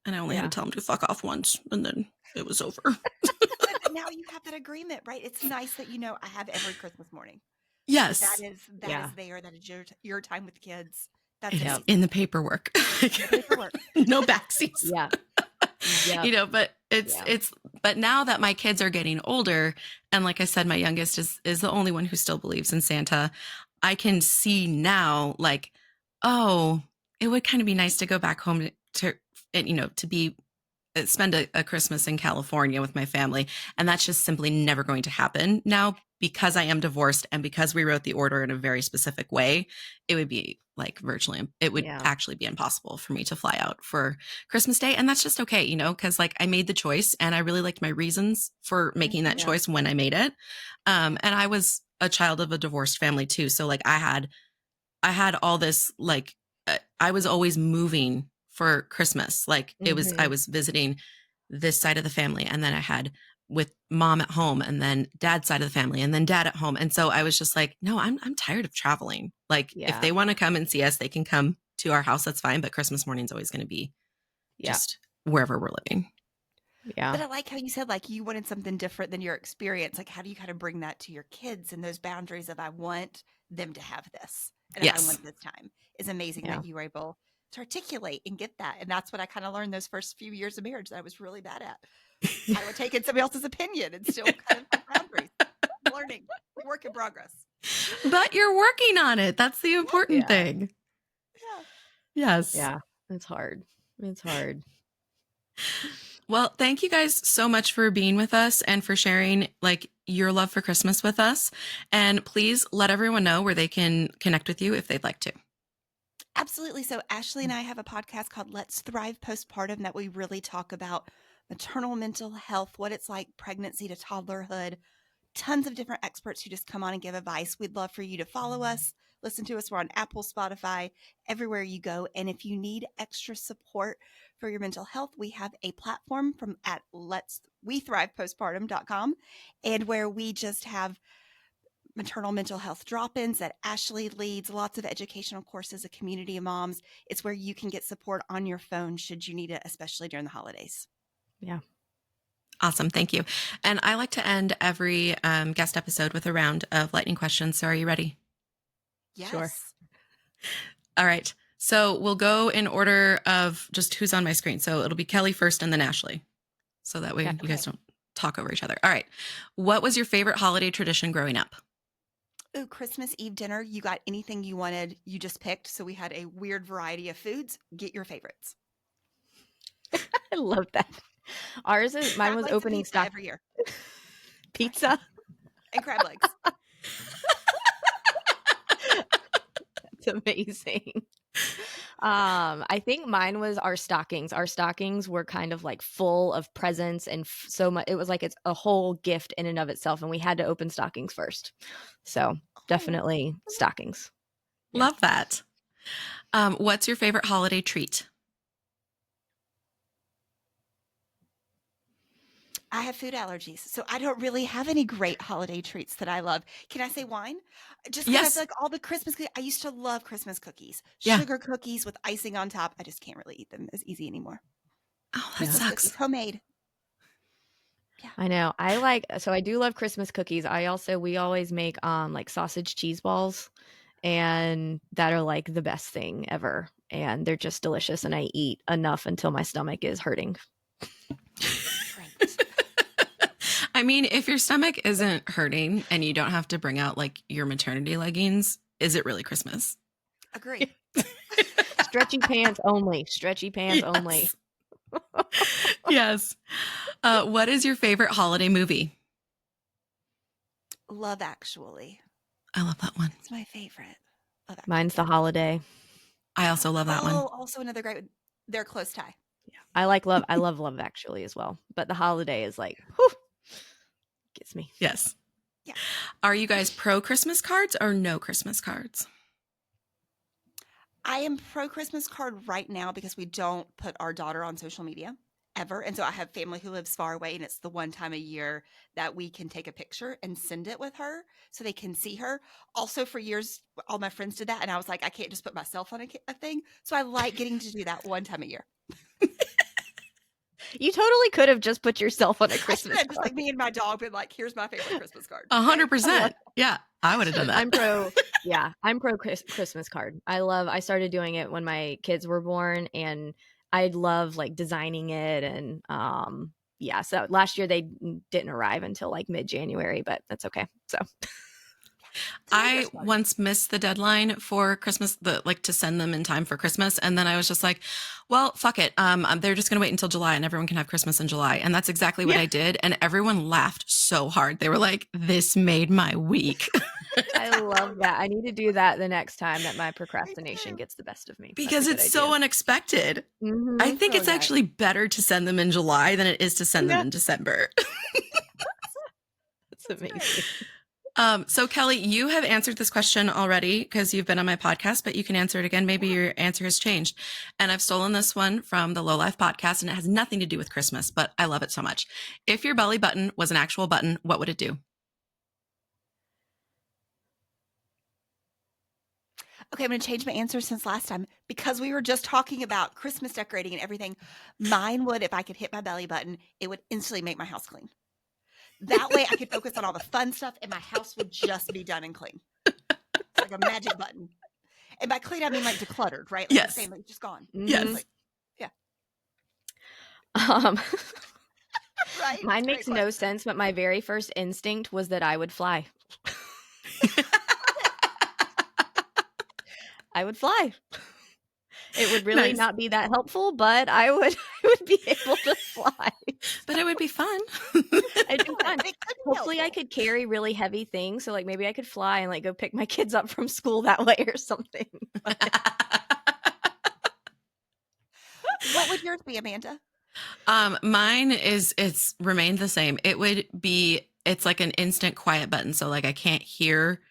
And I only had to tell him to fuck off once and then it was over. But now you have that agreement, right? It's nice that I have every Christmas morning. Yes. That is there. That is your time with kids. That's it's in the paperwork. No backseats. Yeah. But but now that my kids are getting older, and like I said, my youngest is the only one who still believes in Santa, I can see now like, oh, it would kind of be nice to go back home to be spend a Christmas in California with my family. And that's just simply never going to happen now because I am divorced and because we wrote the order in a very specific way. It would be like it would actually be impossible for me to fly out for Christmas Day. And that's just okay, because like I made the choice and I really liked my reasons for making that choice when I made it. And I was a child of a divorced family too. So like I had all this, like I was always moving for Christmas. Like I was visiting this side of the family and then I had with mom at home and then dad's side of the family and then dad at home. And so I was just like, no, I'm tired of traveling. Like if they want to come and see us, they can come to our house. That's fine. But Christmas morning is always going to be just wherever we're living. Yeah. But I like how you said like you wanted something different than your experience. Like how do you kind of bring that to your kids and those boundaries of I want them to have this and I want this time is amazing that you were able to articulate and get that. And that's what I kind of learned those first few years of marriage that I was really bad at. I would take in somebody else's opinion and still kind of have boundaries. Learning, work in progress. But you're working on it. That's the important thing. Yeah. Yes. Yeah. It's hard. Well, thank you guys so much for being with us and for sharing like your love for Christmas with us. And please let everyone know where they can connect with you if they'd like to. Absolutely. So Ashley and I have a podcast called Let's Thrive Postpartum that we really talk about maternal mental health, what it's like pregnancy to toddlerhood, tons of different experts who just come on and give advice. We'd love for you to follow us, listen to us. We're on Apple, Spotify, everywhere you go. And if you need extra support for your mental health, we have a platform at wethrivepostpartum.com and where we just have maternal mental health drop-ins that Ashley leads, lots of educational courses, a community of moms. It's where you can get support on your phone should you need it, especially during the holidays. Yeah. Awesome. Thank you. And I like to end every guest episode with a round of lightning questions. So are you ready? Yes. Sure. All right. So we'll go in order of just who's on my screen. So it'll be Kelly first and then Ashley. So that way you guys don't talk over each other. All right. What was your favorite holiday tradition growing up? Oh, Christmas Eve dinner. You got anything you wanted, you just picked. So we had a weird variety of foods. Get your favorites. I love that. Mine Crab was legs and opening pizza stock every year. pizza. And crab legs. It's amazing. I think mine was our stockings. Our stockings were kind of like full of presents and so much. It was like it's a whole gift in and of itself, and we had to open stockings first. So definitely stockings. Yeah. Love that. What's your favorite holiday treat? I have food allergies, so I don't really have any great holiday treats that I love. Can I say wine? Just because I Yes. feel like all the Christmas cookies, I used to love Christmas cookies. Yeah. Sugar cookies with icing on top. I just can't really eat them as easy anymore. Oh, that Christmas sucks. cookies, homemade. I know. I do love Christmas cookies. We always make like sausage cheese balls, and that are like the best thing ever. And they're just delicious, and I eat enough until my stomach is hurting. Great. I mean, if your stomach isn't hurting and you don't have to bring out like your maternity leggings, is it really Christmas? Agree. Stretchy pants only. Stretchy pants only. Yes. What is your favorite holiday movie? Love Actually. I love that one. It's my favorite. Love Actually. Mine's The Holiday. I also love that one. Also another great one. They're close tie. Yeah. I love Love Actually as well. But The Holiday is like, whew, gets me. Yes. Yeah. Are you guys pro Christmas cards or no Christmas cards? I am pro Christmas card right now because we don't put our daughter on social media ever. And so I have family who lives far away, and it's the one time a year that we can take a picture and send it with her so they can see her. Also, for years, all my friends did that. And I was like, I can't just put myself on a thing. So I like getting to do that one time a year. You totally could have just put yourself on a Christmas Just card. like me and my dog, but like, here's my favorite Christmas card. 100%. Yeah, I would have done that. I'm pro Christmas card. I started doing it when my kids were born, and I love like designing it. And so last year they didn't arrive until like mid-January, but that's okay. So I once missed the deadline for Christmas, to send them in time for Christmas. And then I was just like, well, fuck it. They're just going to wait until July and everyone can have Christmas in July. And that's exactly what I did. And everyone laughed so hard. They were like, this made my week. I love that. I need to do that the next time that my procrastination gets the best of me. Because it's so unexpected. Mm-hmm. I think it's actually better to send them in July than it is to send them in December. That's amazing. So Kelly, you have answered this question already because you've been on my podcast, but you can answer it again. Maybe your answer has changed. And I've stolen this one from the Low Life podcast, and it has nothing to do with Christmas, but I love it so much. If your belly button was an actual button, what would it do? Okay, I'm going to change my answer since last time because we were just talking about Christmas decorating and everything. Mine would, if I could hit my belly button, it would instantly make my house clean. That way I could focus on all the fun stuff and my house would just be done and clean. It's like a magic button. And by clean, I mean like decluttered, right? Like Yes. the same, like just gone. Yes. Like, yeah. Right? Mine makes no sense, but my very first instinct was that I would fly. I would fly. It would really not be that helpful, but I would be able to fly. But it would be fun. It'd be fun. Hopefully I could carry really heavy things. So like maybe I could fly and like go pick my kids up from school that way or something. What would yours be, Amanda? Mine it's remained the same. It's like an instant quiet button. So like I can't hear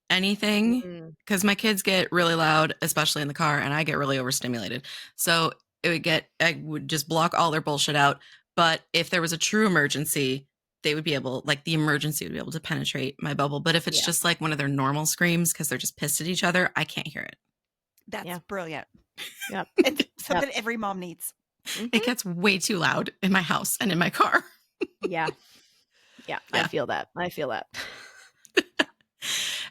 anything because my kids get really loud, especially in the car, and I get really overstimulated. So I would just block all their bullshit out. But if there was a true emergency, the emergency would be able to penetrate my bubble. But if it's just like one of their normal screams because they're just pissed at each other, I can't hear it. That's brilliant. Yep. It's something every mom needs. It gets way too loud in my house and in my car. Yeah. I feel that.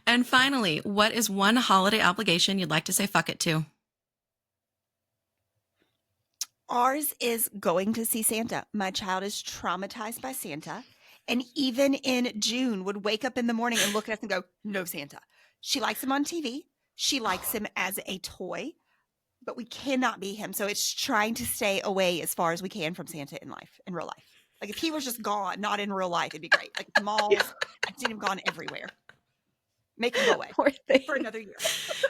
And finally, what is one holiday obligation you'd like to say fuck it to? Ours is going to see Santa. My child is traumatized by Santa. And even in June would wake up in the morning and look at us and go, no Santa. She likes him on TV. She likes him as a toy, but we cannot be him. So it's trying to stay away as far as we can from Santa in real life. Like if he was just gone, not in real life, it'd be great. Like the malls, I've seen him gone everywhere. Make him go away Poor thing. for another year.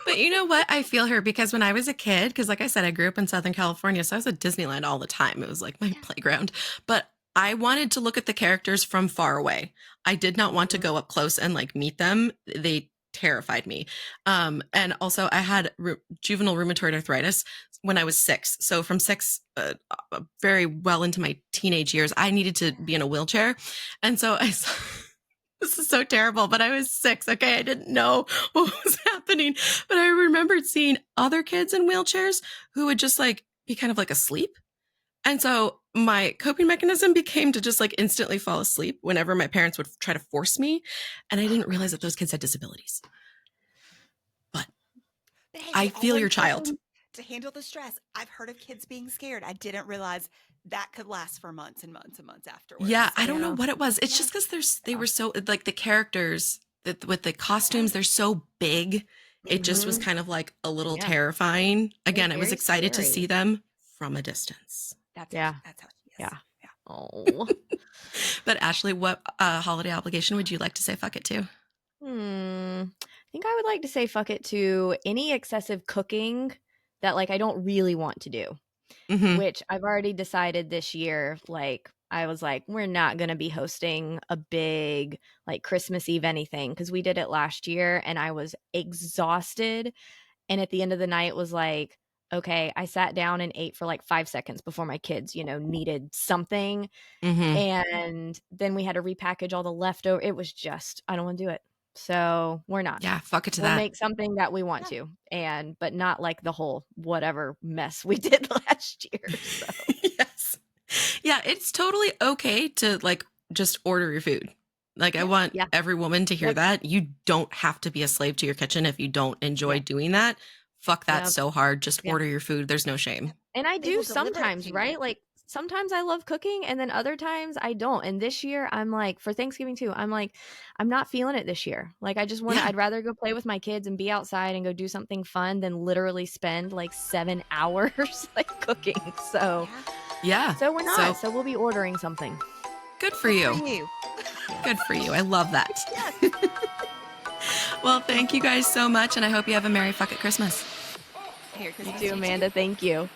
But you know what? I feel her because when I was a kid, because like I said, I grew up in Southern California, so I was at Disneyland all the time. It was like my playground. But I wanted to look at the characters from far away. I did not want to go up close and like meet them. They terrified me. And also I had juvenile rheumatoid arthritis when I was 6. So from 6, very well into my teenage years, I needed to be in a wheelchair. And so I saw, this is so terrible, but I was 6. Okay. I didn't know what was happening, but I remembered seeing other kids in wheelchairs who would just like be kind of like asleep. And so my coping mechanism became to just like instantly fall asleep whenever my parents would try to force me. And I didn't realize that those kids had disabilities. But But hey, I we feel all your learn child. to handle the stress. I've heard of kids being scared. I didn't realize that could last for months and months and months afterwards. Yeah, So, I don't know what it was. It's just because they were so like the characters with the costumes, they're so big. It just was kind of like a little Yeah. terrifying. Again, I was very excited to scary. see them from a distance. that's Yeah. how she is. Yeah. Oh. But Ashley, what holiday obligation would you like to say fuck it to? I think I would like to say fuck it to any excessive cooking that like I don't really want to do, Mhm. which I've already decided this year. Like I was like, we're not going to be hosting a big like Christmas Eve anything because we did it last year and I was exhausted. And at the end of the night was like, okay, I sat down and ate for like 5 seconds before my kids, needed something. Mhm. And then we had to repackage all the leftover. It was just, I don't want to do it. So we're not. Yeah, fuck it to We'll that. make something that we want to, but not like the whole whatever mess we did last year. So Yes. Yeah, it's totally okay to like just order your food. Like I want Yeah. every woman to hear Yep. that. You don't have to be a slave to your kitchen if you don't enjoy doing that. Fuck that Yep. so hard. Just Yep. order your food. There's no shame. and I They do will deliver it sometimes, to you. right? Like sometimes I love cooking and then other times I don't. And this year I'm like, for Thanksgiving too, I'm like, I'm not feeling it this year. Like I just want to, Yeah. I'd rather go play with my kids and be outside and go do something fun than literally spend like 7 hours like cooking. So Yeah. So we're not. So So we'll be ordering something. good for For you. you. Good for you. I love that. Yes. Well, thank you guys so much. And I hope you have a Merry Fuck It Christmas. Merry You Christmas too, to Amanda. Thank you.